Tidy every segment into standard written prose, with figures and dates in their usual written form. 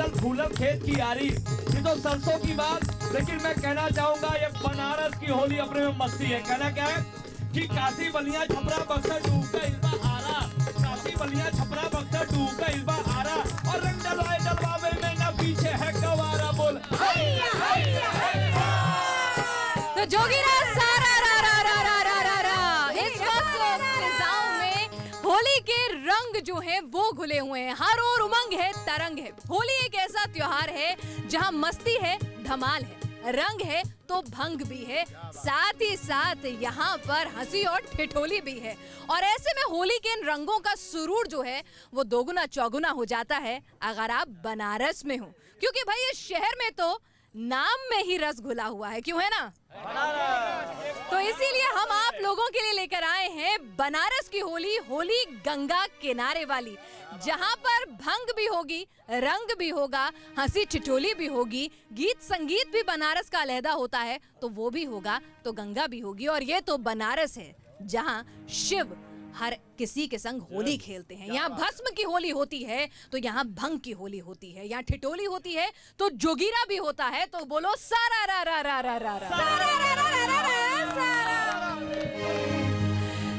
फूलल फूलल खेत की यारी, ये तो सरसों की बात। लेकिन मैं कहना चाहूंगा ये बनारस की होली अपने में मस्ती है। कहना क्या है कि काशी बलिया छपरा बक्सर डूब का इल्बा आरा, काशी बलिया छपरा बक्सर डूब का इल्बा आरा, और रंग डलवाए डलवावे में ना पीछे है गवारा। बोल तो जोगीरा सारा रा रा रा रा रा रा रा। इस वक्त फिजाओं में होली के रंग जो है वो घुले हुए हैं, हर ओर उमंग है, तरंग है। होली एक ऐसा त्योहार है जहां मस्ती है, धमाल है, रंग है तो भंग भी है, साथ ही साथ यहाँ पर हंसी और ठिठोली भी है। और ऐसे में होली के इन रंगों का सुरूर जो है वो दोगुना चौगुना हो जाता है अगर आप बनारस में हो, क्योंकि भाई इस शहर में तो नाम में ही रस घुला हुआ है, क्यों है ना? तो इसीलिए हम आप लोगों के लिए लेकर आए हैं बनारस की होली, होली गंगा किनारे वाली, जहां पर भंग भी होगी, रंग भी होगा, हंसी ठिठोली भी होगी, गीत संगीत भी बनारस का अलहदा होता है तो वो भी होगा, तो गंगा भी होगी। और ये तो बनारस है जहां शिव हर किसी के संग होली खेलते हैं। यहाँ भस्म की होली होती है तो यहाँ भंग की होली होती है, यहाँ ठिठोली होती है तो जोगीरा भी होता है। तो बोलो सारा रा रा रा रा रा रा सारा।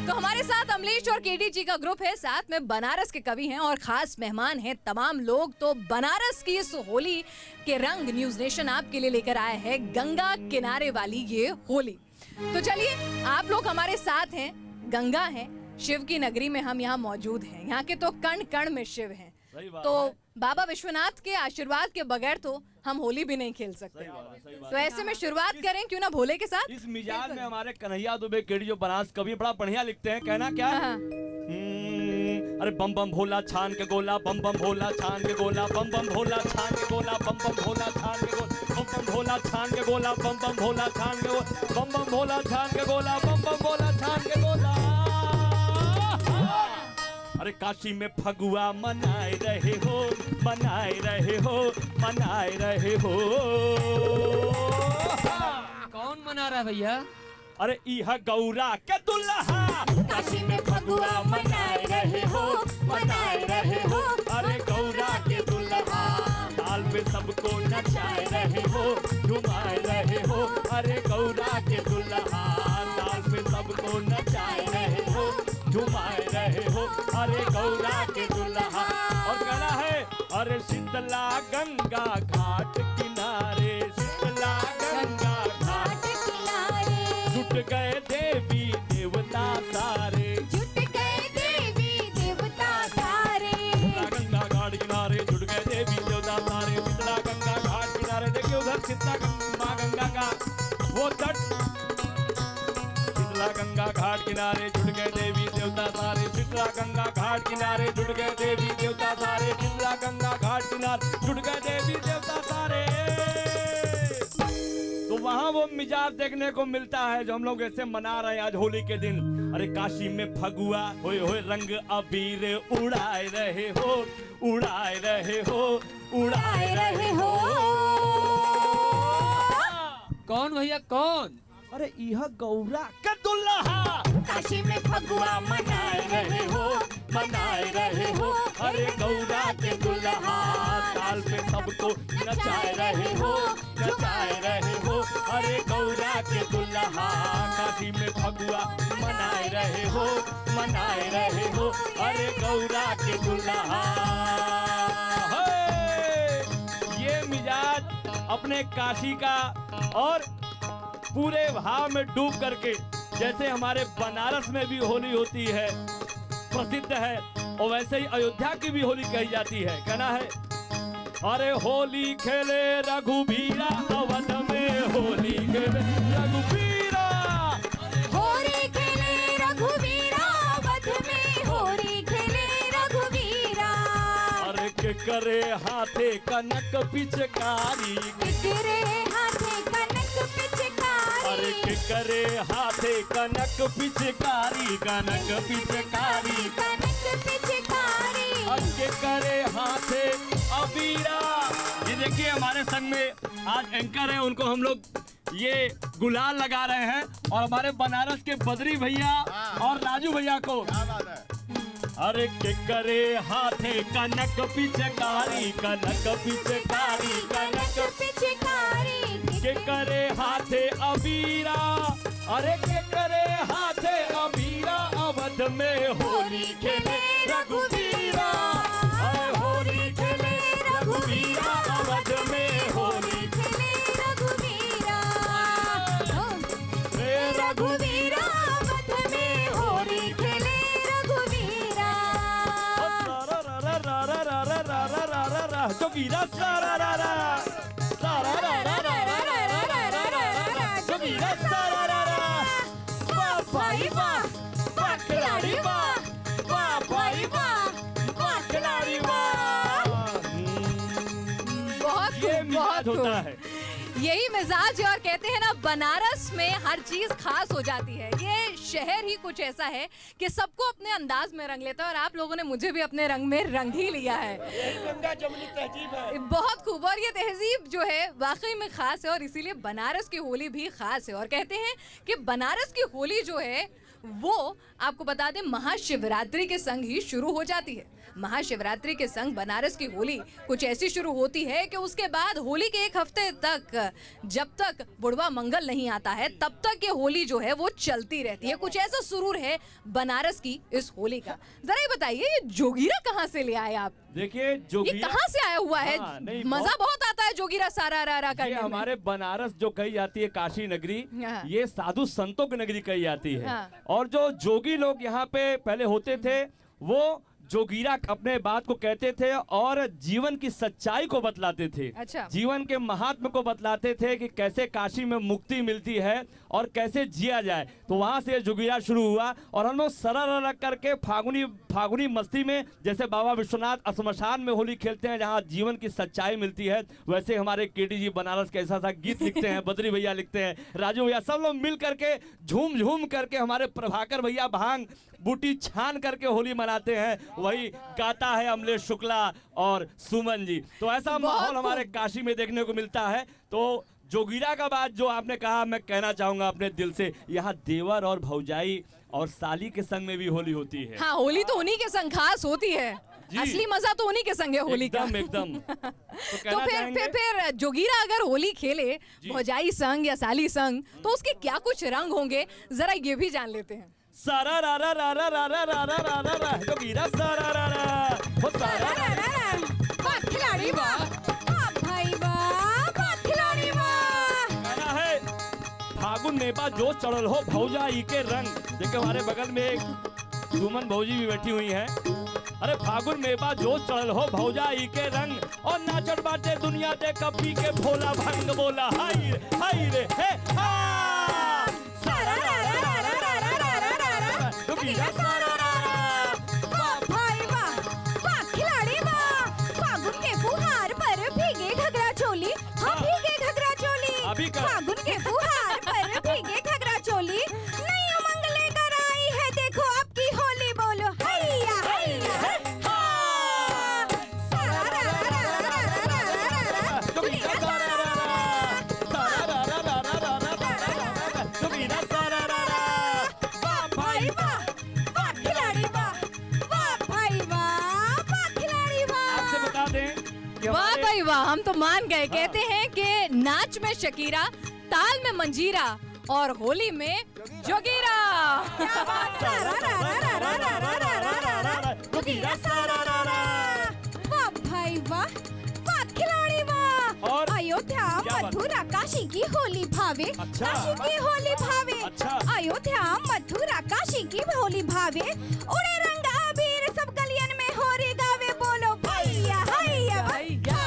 तो हमारे साथ अमलेश और केडी जी का ग्रुप है, साथ में बनारस के कवि हैं और खास मेहमान हैं तमाम लोग। तो बनारस की इस होली के रंग न्यूज नेशन आपके लिए लेकर आया है गंगा किनारे वाली ये होली। तो चलिए आप लोग हमारे साथ हैं, गंगा है, शिव की नगरी में हम यहाँ मौजूद हैं, यहाँ के तो कण कण में शिव हैं। तो बाबा विश्वनाथ के आशीर्वाद के बगैर तो हम होली भी नहीं खेल सकते। तो ऐसे में शुरुआत करें क्यों ना भोले के साथ। इस मिजाज में हमारे कन्हैया दुबे केडी जो बनारस कवि बड़ा बढ़िया लिखते हैं। कहना क्या, अरे बम बम भोला छान के गोला, बम बम भोला छान के गोला, बम बम भोला छान के गोला, बम बम भोला छान के गोला, बम बम भोला छान के गोला, बम बम भोला छान के गोला, बम बम भोला छान के गोला, बम बम भोला छान के गोला। अरे काशी में फगुआ मनाए रहे हो, मनाए रहे हो, मनाए रहे हो। कौन मना रहा है भैया? अरे इह गौरा के दुल्हा, काशी में फगुआ मनाए रहे हो, मनाए रहे हो। अरे गौरा के दुल्हा, ताल पे सबको नचाए रहे हो, झुमाए रहे हो। अरे गौरा के दुल्हा, ताल पे सबको नचाए रहे हो, झुमाए रहे हो। अरे गौरा के दुल्हा। और कहना है, अरे शीतला गंगा घाट किनारे, शीतला गंगा घाट किनारे जुट गए देवी देवता सारे, जुट गए देवी देवता सारे। शीतला गंगा घाट किनारे जुट गए देवी देवता सारे, शीतला गंगा घाट किनारे। देखिए उधर शीतला माँ गंगा का वो तट, शीतला गंगा घाट किनारे जुट गए देवी देवता सारे, शीतला गंगा घाट किनारे जुट गए देवी देवता सारे, शीतला गंगा घाट किनारे जुट गए देवी देवता सारे। तो वहाँ वो मिजाज देखने को मिलता है जो हम लोग ऐसे मना रहे हैं आज होली के दिन। अरे काशी में फगुआ होए होए रंग अबीर उड़ाए रहे हो, उड़ाए रहे हो, उड़ाए रहे हो। कौन भैया कौन? अरे यह गौरा का दुल्हा, काशी में फगुआ मनाए रहे हो, मनाए रहे हो। अरे गौरा के दुल्हा, ताल पे सबको नचाए रहे हो, नचाए रहे हो। अरे गौरा के दुल्हा, काशी में फगुआ मनाए रहे हो, मनाए रहे हो। अरे गौरा के दुल्हा। ये मिजाज अपने काशी का और पूरे भाव में डूब करके, जैसे हमारे बनारस में भी होली होती है, प्रसिद्ध है, और वैसे ही अयोध्या की भी होली कही जाती है। कहना है, अरे होली खेले रघुबीरा, अवध में होली खेले रघुबीरा, होली खेले रघुवीरा, अवध में होली खेले रघुवीरा। अरे के करे हाथे कनक पिचकारी, किकरे हाथे कनक पिचकारी। अरे के करे हाथे कनक पिचकारी, कनक पिचकारी, कनक पिचकारी। के करे हाथे अबीरा। ये देखिए हमारे संग में आज एंकर है, उनको हम लोग ये गुलाल लगा रहे हैं, और हमारे बनारस के बद्री भैया और राजू भैया को अरे के करे हाथे कनक पिचकारी, कनक पिचकारी, कनक पिचकारी के करे हाथे अबीरा, अरे के करे हाथे अबीरा, अवध में होली खेले रघुवीरा, अरे होली खेले रघुवीरा, अवध में होली खेले रघुवीरा, रे रघुवीरा अवध में होली खेले रघुवीरा। जोगीरा सारा रा रा सारा रा रा रा रा रा रा रा, जोगीरा सारा रा रा, वाह भाई वाह, वाह खिलाड़ी वाह, वाह भाई वाह, वाह खिलाड़ी वाह। बहुत ये खूब, बहुत मिजाज होता खूब। है। यही मिजाज है और कहते हैं ना बनारस में हर चीज खास हो जाती है। ये शहर ही कुछ ऐसा है कि सबको अपने अंदाज में रंग लेता है और आप लोगों ने मुझे भी अपने रंग में रंग ही लिया है। यही गंगा जमुनी तहजीब है। बहुत खूब। और ये तहजीब जो है वाकई में खास है और इसीलिए बनारस की होली भी खास है। और कहते हैं कि बनारस की होली जो है वो आपको बता दें महाशिवरात्रि के संग ही शुरू हो जाती है। महाशिवरात्रि के संग बनारस की होली कुछ ऐसी शुरू होती है कि उसके बाद होली के एक हफ्ते तक, जब तक बुढ़वा मंगल नहीं आता है तब तक ये होली जो है वो चलती रहती है। कुछ ऐसा सुरूर है बनारस की इस होली का। जरा ये बताइए, ये जोगीरा कहाँ से ले आए आप? देखिए ये जोगीरा कहाँ से आया हुआ है? हाँ, नहीं, मजा बहुत आता है जोगीरा सारा रा रा ये करने में। हमारे बनारस जो कही जाती है काशी नगरी, हाँ। ये साधु संतों की नगरी कही जाती है। हाँ। और जो जोगी लोग यहाँ पे पहले होते थे वो जोगीरा अपने बात को कहते थे और जीवन की सच्चाई को बतलाते थे। अच्छा। जीवन के महात्म को बतलाते थे कि कैसे काशी में मुक्ति मिलती है और कैसे जिया जाए। तो वहाँ से जोगीरा शुरू हुआ और हम लोग सरल रख करके फागुनी मस्ती में, जैसे बाबा विश्वनाथ श्मशान में होली खेलते हैं जहाँ जीवन की सच्चाई मिलती है, वैसे हमारे केटी जी बनारस के ऐसा सा गीत लिखते हैं, बद्री भैया लिखते हैं, राजू भैया, सब लोग मिल करके झूम झूम करके, हमारे प्रभाकर भैया भांग बूटी छान करके होली मनाते हैं। वही गाता है अमलेश शुक्ला और सुमन जी। तो ऐसा माहौल हमारे काशी में देखने को मिलता है। तो जोगीरा का बात जो आपने कहा, मैं कहना चाहूंगा अपने दिल से, यहाँ देवर और भौजाई और साली के संग में भी होली होती है। हाँ, होली तो उन्हीं के संग खास होती है। असली मजा तो उन्हीं के संग है होली का। एकदम तो फिर जोगीरा अगर होली खेले भौजाई संग या साली संग तो उसके क्या कुछ रंग होंगे, जरा ये भी जान लेते हैं। सारा रा रा रा रा रा रा रा रा रा रा रा, जोगीरा सारा रा रा, हो सारा रा रा रा, वाह खिलाड़ी वाह, वाह भाई वाह, वाह खिलाड़ी वाह। गाना है फागुन में बा जो चढ़ल हो भौजाई के रंग। देखिए हमारे बगल में एक सुमन भौजी भी बैठी हुई है। अरे फागुन में बा जो चढ़ल हो भौजाई के रंग, और नाचत बाटे दुनिया दे कपी के भोला भंग बोला हाय हाय रे हे हा। सारा रा रा रा रा रा रा रा रा रा, जोगीरा सारा रा रा, वाह भाई वाह, वाह खिलाड़ी वाह। फागुन के फुहार पर भीगे घगरा चोली, हाँ भीगे घगरा चोली। अभी का फागुन के फुहार पर भीगे घगरा चोली, नई उमंग लेकर आई है देखो आपकी होली, बोलो हैया हैया हा। सारा रा रा रा रा रा रा रा रा, जोगीरा सारा रा रा, सारा रा रा रा रा रा रा रा रा, जोगीरा सारा रा रा, वाह भाई वाह, वाह खिलाड़ी वाह, वाह भाई वाह, वाह खिलाड़ी वाह। आपसे बता दें कि वाह हमारे भाई वाह, हम तो मान गए। कहते हैं कि नाच में शकीरा, ताल में मंजीरा और होली में जोगीरा। सारा रा रा रा रा रा रा रा रा रा रा, जोगीरा सारा रा रा। वाह भाई वाह, वाह खिलाड़ी वाह। और अयोध्या क्या बात? मथुरा काशी की होली भावे, अच्छा। काशी की होली भावे। अच्छा। अयोध्या मथुरा काशी की होली भावे, उड़े रंग अबीर सब गलियन में होरी गावे, बोलो भैया हैया भैया।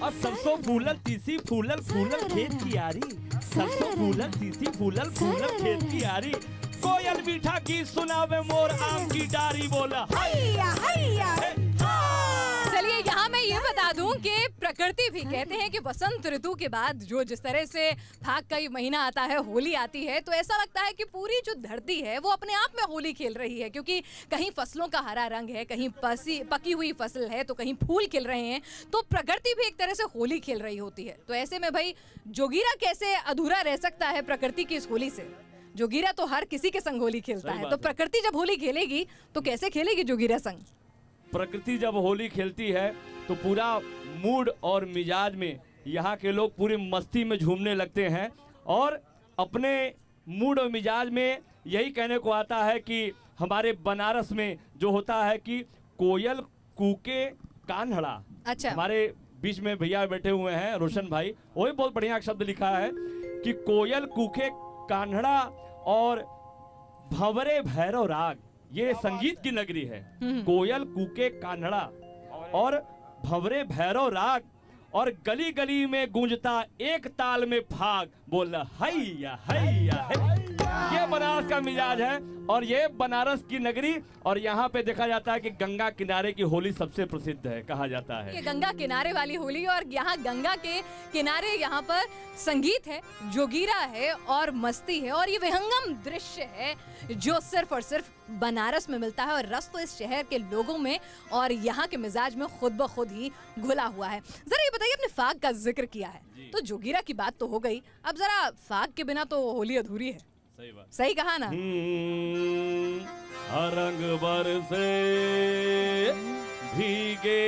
और सरसों फूलल तीसी फूलल फूलल खेत की यारी, सरसों फूलल तीसी फूलल फूलल खेत की यारी, कोयल मीठा गीत सुनावे मोर आम की डारी, बोला हैया हैया हा। चलिए यहाँ मैं ये बता दूं कि प्रकृति भी कहते हैं कि बसंत ऋतु के बाद जो जिस तरह से फाग का ये महीना आता है, होली आती है, तो ऐसा लगता है कि पूरी जो धरती है वो अपने आप में होली खेल रही है। क्योंकि कहीं फसलों का हरा रंग है, कहीं पकी हुई फसल है, तो कहीं फूल खिल रहे हैं, तो प्रकृति भी एक तरह से होली खेल रही होती है। तो ऐसे में भाई जोगीरा कैसे अधूरा रह सकता है प्रकृति की इस होली से? जोगीरा तो हर किसी के संग होली खेलता सही है, बात तो है। प्रकृति जब होली खेलेगी तो कैसे खेलेगी जोगीरा संग? प्रकृति जब होली खेलती है तो पूरा मूड और मिजाज में यहाँ के लोग पूरी मस्ती में झूमने लगते हैं और अपने मूड और मिजाज में यही कहने को आता है कि हमारे बनारस में जो होता है कि कोयल कूके कान्हड़ा। अच्छा। हमारे बीच में भैया बैठे हुए हैं रोशन भाई, वही बहुत बढ़िया शब्द लिखा है कि कोयल कूके कान्हड़ा और भंवरे भैरव राग, ये संगीत की नगरी है। कोयल कूके कान्हड़ा और भंवरे भैरव राग और गली गली में गूंजता एक ताल में फाग, बोल हैया हैया है। ये बनारस का मिजाज है और ये बनारस की नगरी, और यहाँ पे देखा जाता है कि गंगा किनारे की होली सबसे प्रसिद्ध है, कहा जाता ये है। गंगा किनारे वाली होली, और यहाँ गंगा के किनारे यहाँ पर संगीत है, जोगीरा है और मस्ती है, और ये विहंगम दृश्य है जो सिर्फ और सिर्फ बनारस में मिलता है। और रस तो इस शहर के लोगों में और यहाँ के मिजाज में खुद ब खुद ही घुला हुआ है। जरा ये बताइए, आपने फाग का जिक्र किया है तो जोगीरा की बात तो हो गई, अब जरा फाग के बिना तो होली अधूरी है। सही बात। सही कहा ना? रंग बरसे भीगे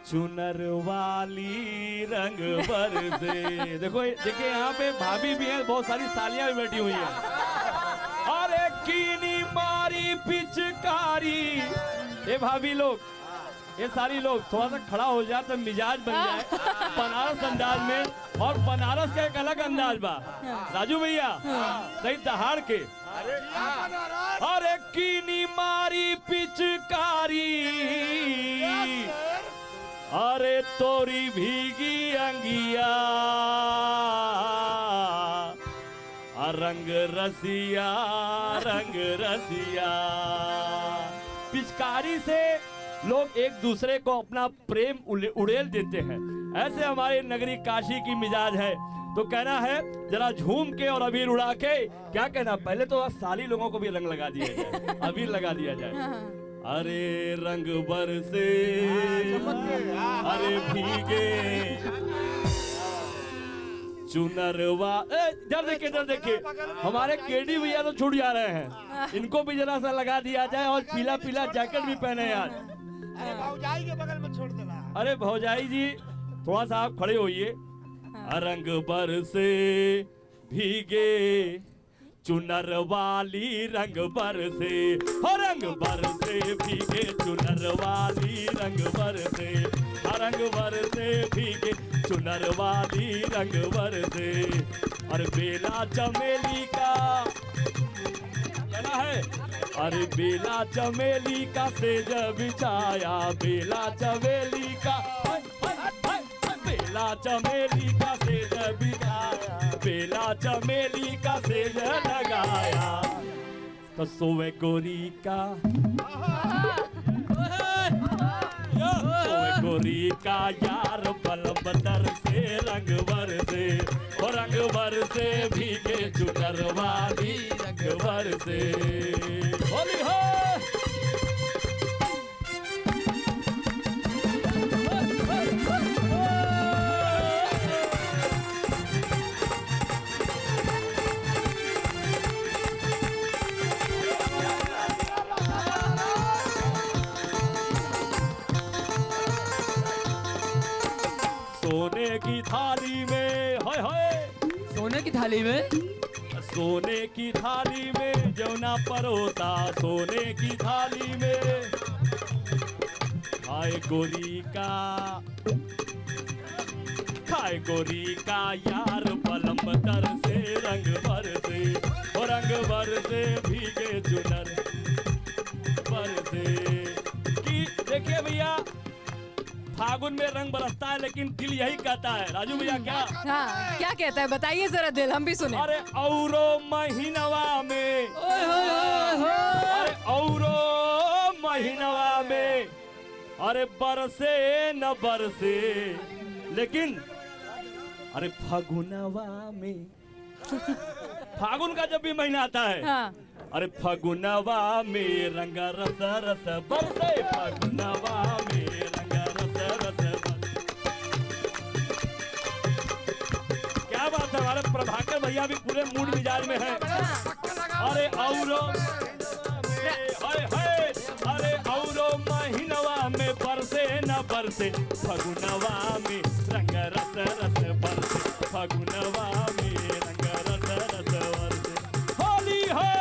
चुनर वाली रंग बरसे। देखो देखिए यहाँ पे भाभी भी हैं, बहुत सारी सालियां भी बैठी हुई हैं। अरे कीनी मारी पिचकारी, ये भाभी लोग, ये सारी लोग थोड़ा सा खड़ा हो जाए तो मिजाज बन जाए बनारस अंदाज में, और बनारस का एक अलग अंदाज बा राजू भैया, सही दहाड़ के। अरे कीनी मारी पिचकारी, अरे तोरी भीगी अंगिया, रंग रसिया रंग रसिया। पिचकारी से लोग एक दूसरे को अपना प्रेम उड़ेल देते हैं। ऐसे हमारे नगरी काशी की मिजाज है, तो कहना है जरा झूम के और अबीर उड़ा के, क्या कहना, पहले तो साली लोगों को भी रंग लगा दिया जाए, अबीर लगा दिया जाए। अरे रंग बरसे अरे भीगे चुनरवा। जब देखिए हमारे केडी भैया तो छूट जा रहे हैं, इनको भी जरा सा लगा दिया जाए और पीला पीला जैकेट भी पहने यार। भौजाई के बगल में छोड़ देना। अरे भौजाई जी थोड़ा सा आप खड़े होइए। रंग बरसे भीगे चुनर वाली रंग बरसे, हो रंग बरसे भीगे चुनर वाली रंग बरसे, रंग बरसे भीगे चुनर वाली रंग बरसे। और बेला चमेली का कहना है, अरे बेला चमेली का सेज बिछाया, बेला चमेली का, बेला चमेली का सेज बिछाया, बेला चमेली का सेज लगाया, तो सोवे गोरी का, सोवे गोरी का यार पलम दर से रंग बरसे, और रंग बरसे भीगे चुनर वाली रंग बरसे। होली हो। सोने की थाली में, हाय हाय, सोने की थाली में, सोने की थाली में जौना परोसा, सोने की थाली में खाए गोरी का, खाए गोरी का यार पलम दर से रंग बरसे, और रंग बरसे भीगे चुनर बरसे। कि देखिए भैया, फागुन में रंग बरसता है लेकिन दिल यही कहता है। राजू भैया क्या? हाँ, क्या कहता है बताइए जरा, दिल हम भी सुने। अरे औरो महीनवा में, अरे औरो महीनवा में, अरे बरसे न बरसे, लेकिन अरे फागुनवा में, फागुन का जब भी महीना आता है, हाँ। अरे फागुनवा में रंग रस रस बरसे, फागुनवा में रंग रस रस बरसे। क्या बात है, हमारे प्रभाकर भैया भी पूरे मूड मिजाज में है। अरे औरो हाय हाय, अरे औरो महीनवा में बरसे न बरसे, फगुनवा में रंग रस रस बरसे, फगुनवा में रंग रस रस बरसे, होली है।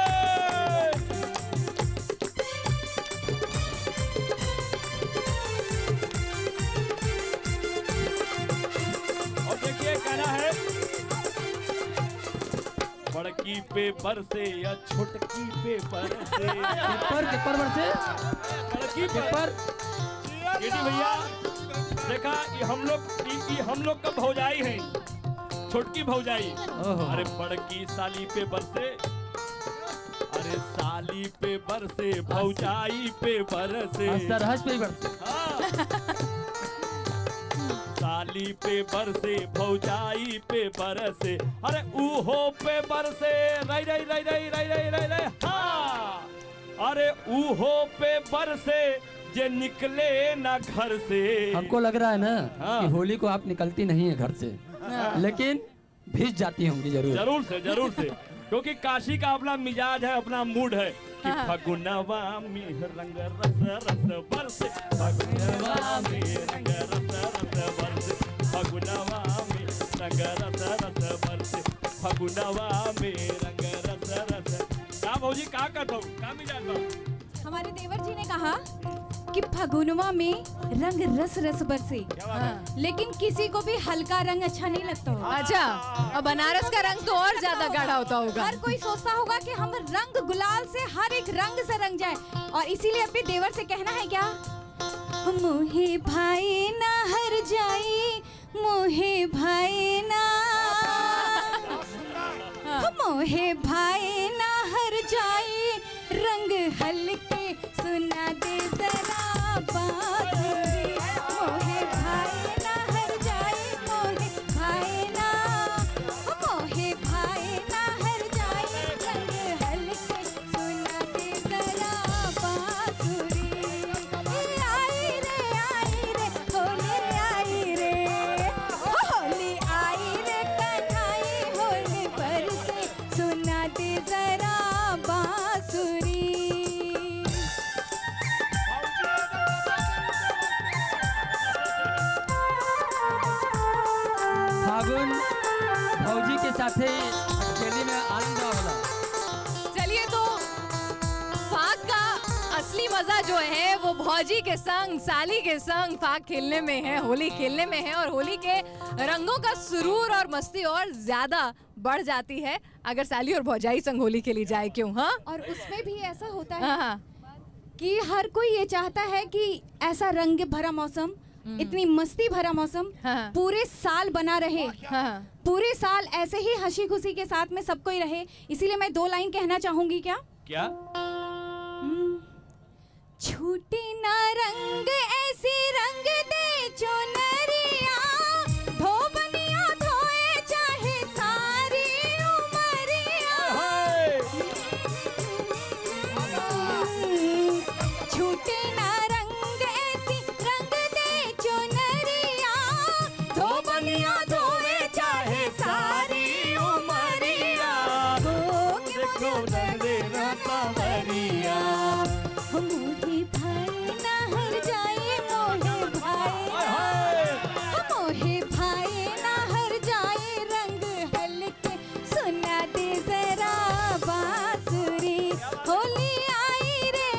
और देखिए कहना है, बड़की पे बरसे या छोटकी पे बरसे, पेपर पेपर पर से बड़की पे पेपर केडी भैया देखा, ये हम लोग का भौजाई है, छोटकी भौजाई। ओहो। अरे बड़की साली पे बरसे, अरे साली पे बरसे, भौजाई पे बरसे, सरहज पे ही बरसे। हाँ। साली पे बरसे, भौजाई पे बरसे, अरे ऊहो पे बरसे, रई रई रई रई रई रई रई रई, हाँ। अरे ऊहो पे बरसे, जे निकले ना घर से। हमको लग रहा है ना हाँ। कि होली को आप निकलती नहीं है घर से, लेकिन भीज जाती होंगी जरूर। जरूर से क्योंकि काशी का अपना मिजाज है, अपना मूड है कि फगुनवा में रंग रस रस बरसे, फगुनवा में रंग रस रस बरसे, फगुनवा में रंग रस रस बरसे, फगुनवा में रंग रस रस। का भौजी का कहता हूँ, का मिजाज बा? हमारे देवर जी ने कहा कि फगुनवा में रंग रस रस बरसे, क्या बात है? लेकिन किसी को भी हल्का रंग अच्छा नहीं लगता होगा। अच्छा, और बनारस का रंग तो और ज्यादा गाढ़ा होता होगा। हर कोई सोचता होगा कि हम रंग गुलाल से हर एक रंग से रंग जाए, और इसीलिए अपने देवर से कहना है क्या, मोहे भाई ना हर जाए, मोहे भाई ना, मोहे भाई ना हर जाए, रंग हल्के सुना दे जरा बांसुरी, मोहे भाई ना हर जाए, मोहे भाई ना, मोहे भाई ना हर जाए, रंग हल्के सुना दे जरा बांसुरी, आई रे होली आई रे, होली आई रे कन्हई, होली बरसे सुना दे जरा बांसुरी। फागुन भौजी के साथे अकेली में आनंद होला। चलिए तो फाग का असली मजा जो है वो भौजी के संग, साली के संग फाग खेलने में है, होली खेलने में है। और होली के रंगों का सुरूर और मस्ती और ज्यादा बढ़ जाती है अगर साली और भौजाई संग होली खेली जाए। क्यों? हाँ और उसमें भी ऐसा होता हाँ है हाँ। कि हर कोई ये चाहता है कि ऐसा रंग भरा मौसम, इतनी मस्ती भरा मौसम हाँ। पूरे साल बना रहे, हाँ। पूरे साल ऐसे ही हंसी खुशी के साथ में सब कोई रहे। इसीलिए मैं 2 लाइन कहना चाहूंगी। क्या? क्या? छूटे ना रंग ऐसी रंग दे चुनरिया, धोबनिया धोए चाहे सारी उमरिया, छूटे ना रंग ऐसी रंग दे चुनरिया, धोबनिया धोए चाहे सारी उमरिया, देखो नंदेरा सावरिया, मोहे भाई ना हर जाए, मोहे भाई, मोहे भाई ना हर जाए, रंग हल्के सुना दे जरा बांसुरी, होली आई रे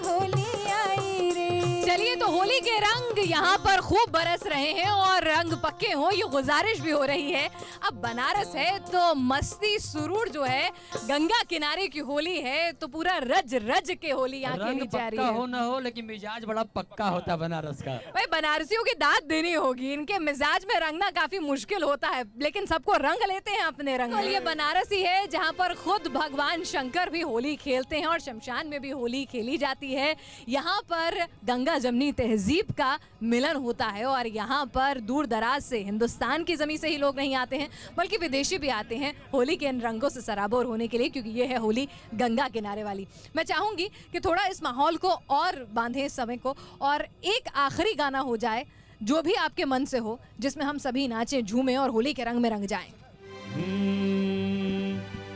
होली आई रे। चलिए तो होली के रंग यहाँ पर खूब बरस रहे हैं और रंग पक्के हो, ये गुजारिश भी हो रही है। अब बनारस है तो मस्ती सुरूर जो है, गंगा किनारे की होली है तो पूरा रज रज के होली यहाँ रंग खेली जा रही पक्का है। हो ना हो, लेकिन मिजाज बड़ा पक्का होता बनारस का। भाई बनारसियों की दाद देनी होगी, इनके मिजाज में रंगना काफी मुश्किल होता है, लेकिन सबको रंग लेते हैं अपने रंग। ये बनारस ही है जहाँ पर खुद भगवान शंकर भी होली खेलते हैं और शमशान में भी होली खेली जाती है। यहाँ पर गंगा जमनी तहजीब का मिलन होता है और यहाँ पर दूर दराज से, हिंदुस्तान की जमीन से ही लोग नहीं आते हैं बल्कि विदेशी भी आते हैं होली के इन रंगों से सराबोर होने के लिए, क्योंकि ये है होली गंगा किनारे वाली। मैं चाहूंगी कि थोड़ा इस माहौल को और बांधे इस समय को, और एक आखिरी गाना हो जाए जो भी आपके मन से हो, जिसमें हम सभी नाचें, झूमें और होली के रंग में रंग जाएं।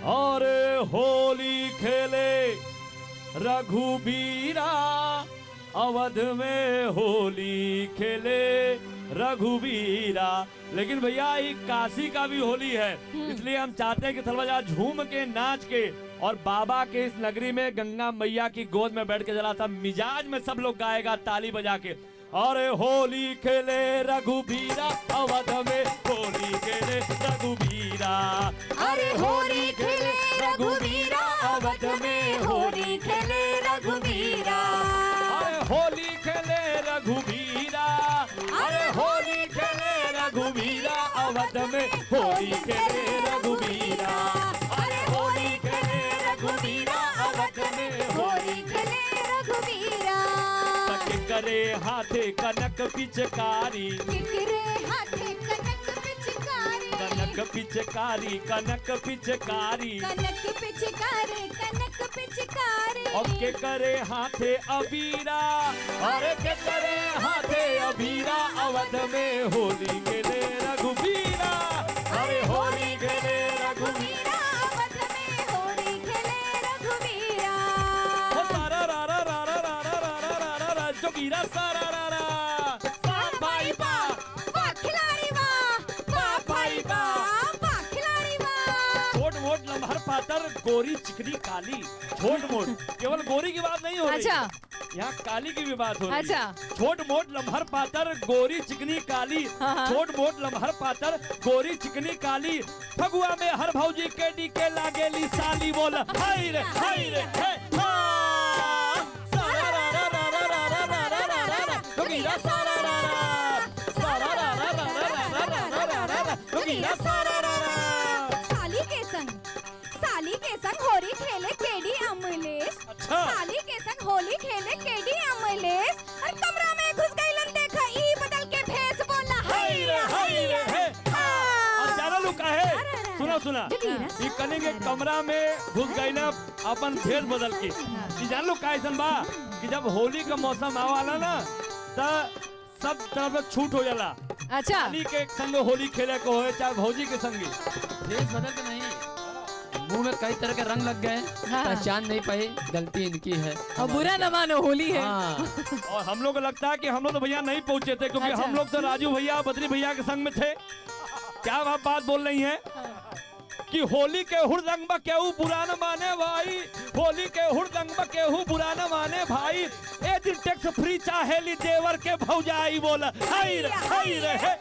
और होली खेले रघुबीरा, अवध में होली खेले रघुबीरा। लेकिन भैया ये काशी का भी होली है, इसलिए हम चाहते हैं कि थलवा झूम के नाच के और बाबा के इस नगरी में गंगा मैया की गोद में बैठ के जरा सा मिजाज में सब लोग गाएगा ताली बजा के। और होली खेले रघुबीरा, अवध में होली खेले रघुबीरा। अरे होली खेले रघुबीरा, अवध में होली खेले रघुबीरा। अरे होली खेले रघुबीरा, अरे होली खेले रघुबीरा, अवध में होली खेले रघुबीरा। अरे होली खेले रघुबीरा, अवध में होली खेले रघुबीरा। करे हाथे कनक पिचकारी, किकरे हाथे कनक पिचकारी। कनक पिचकारी, कनक पिचकारी। कनक पिचकारी, कनक पिचकारी। और के करे हाथे अबीरा, अरे के करे हाथे अबीरा, अवध में होली खेले रघुबीरा। अरे होली खेले रघुबीरा, अवध में होली खेले रघुबीरा। ओ सारा रा रा रा रा रा रा रा रा रा रा जोगीरा सारा रा रा। वाह भाई वाह, वाह खिलाड़ी वाह, वाह भाई वाह, वाह खिलाड़ी वाह। छोट मोट लम्हर पातर गोरी चिकनी काली। छोट मोट केवल गोरी की बात नहीं हो रही, अच्छा, यहाँ काली की भी बात हो रही है। अच्छा। छोट मोट लम्हर पातर गोरी चिकनी काली। हाँ। छोट मोट लम्हर पातर गोरी चिकनी काली। फगुआ में हर भौजी के डी के लागेली साली। बोल हाय रे हाय रे हे हा। सारा रा रा रा रा रा रा रा रा रा रा रा जोगीरा सारा रा रा। सारा रा रा रा रा रा रा रा रा रा रा जोगीरा सारा रा रा। साली के संग होली खेले केडी अमलेश। अच्छा। साली के संग होली खेले केडी अमलेश। और कमरा में घुस गईलन, देखा ई बदल के भेस। बोला हाय रे हाय रे हे हा। अब जाना लू का है, सुना सुना जोगीरा ये कने के कमरा में घुस गई ना अपन भेष बदल के। ये जान लो का ऐसन बा कि जब होली का मौसम आवाला ना त सब तरफ छूट हो जाला। अच्छा। साली के संग होली खेले को होए चाहे भौजी के संगी। फेस बदल के नहीं, मुंह में कई तरह के रंग लग गए, हाँ। पहचान नहीं पाई, गलती इनकी है। और बुरा न मानो, होली है। हाँ। और हम लोग को लगता है कि हम लोग तो भैया नहीं पहुंचे थे, क्योंकि अच्छा। हम लोग तो राजू भैया बद्री भैया के संग में थे। क्या आप बात बोल रही हैं कि होली के हुड़दंग में केहू बुरा न माने भाई। होली के हुड़दंग में केहू बुरा न माने भाई। ए दिन टैक्स फ्री चाहेली देवर के भौजाई। बोल हाय रे हाय रे हे